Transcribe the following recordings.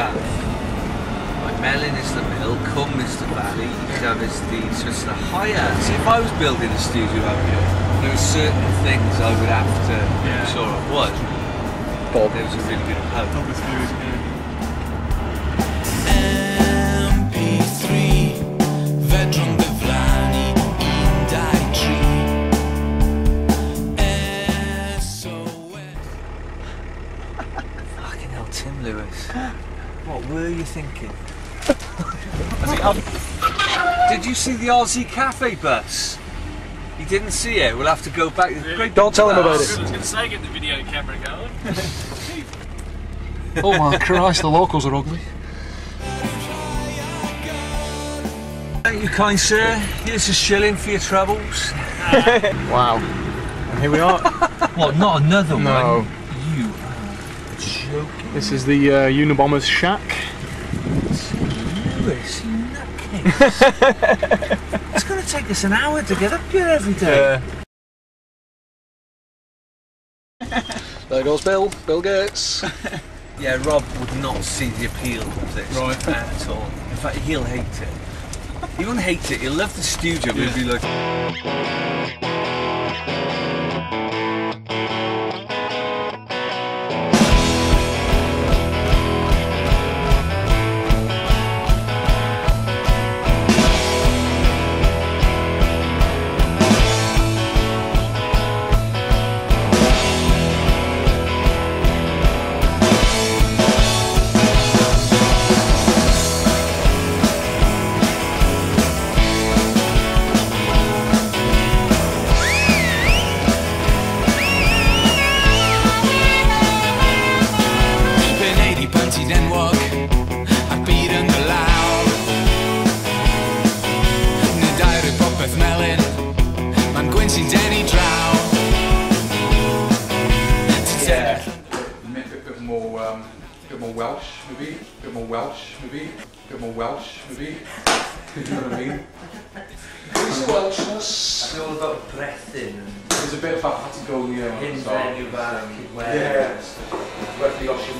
have, like Melon is the middle, Cum is the valley, you could have is the, so it's the higher. See, if I was building a studio out here, there were certain things I would have to make sure of was. Bob. There was a really good help. Fucking hell, Tim Lewis. What were you thinking? Did you see the Aussie Cafe bus? You didn't see it? We'll have to go back. Really? Don't tell him about it. I was going to say, get the video camera going. Oh my Christ, the locals are ugly. Thank you, kind sir. Here's a shilling for your troubles. Wow. And here we are. What, not another one? No. You are joking. This is the Unabomber's shack. Lewis, you nutcase. It's going to take us an hour to get up here every day. There goes Bill Gates. Yeah, Rob would not see the appeal of this at all. In fact, he'll hate it. He won't hate it, he'll love the studio, but he'll be like... You know what I mean? It's Welshness. It's all about breathing. There's a bit of that Patagonia. In venue back, where the ocean.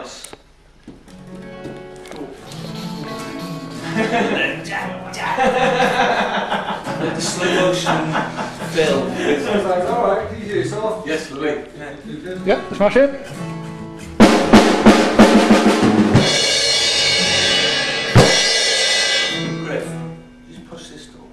nice. Let the slow motion film. Alright, can you do yourself? Yes, Louis. Yeah, smash it. Griff, just push this door.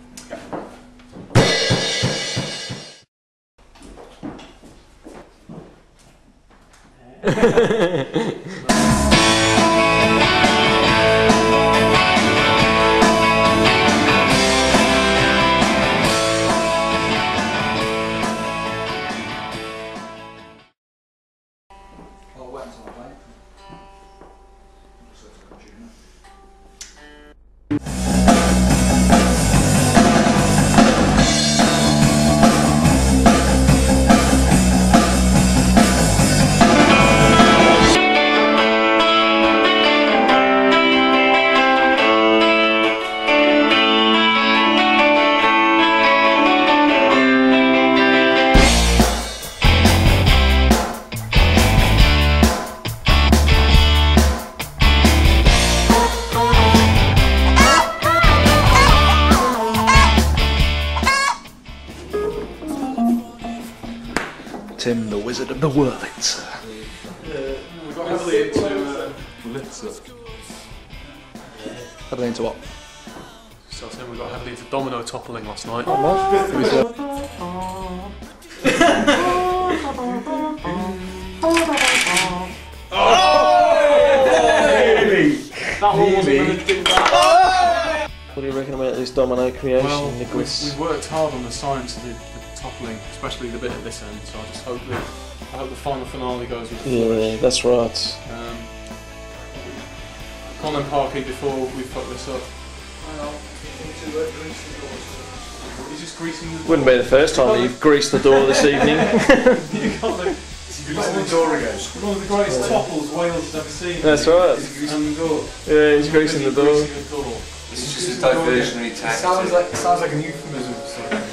Tim, the Wizard of the Wurlitzer. We got heavily into Wurlitzer. Heavily into what? So Tim, we got heavily into domino toppling last night. Oh, That one wasn't going to do that. What do you reckon about this domino creation, Well, Nicholas? we've worked hard on the science of the toppling, especially the bit at this end, so I just hope that I hope the final finale goes with the flourish. Yeah, that's right. Comment Parky before we fuck this up. He's just greasing the door. Wouldn't be the first time you've greased the door this evening. You got the door again. One of the greatest topples Wales has ever seen. That's right. He's greasing the door. Yeah, he's greasing the door. This is just a diversionary tactic. Sounds like an euphemism for something.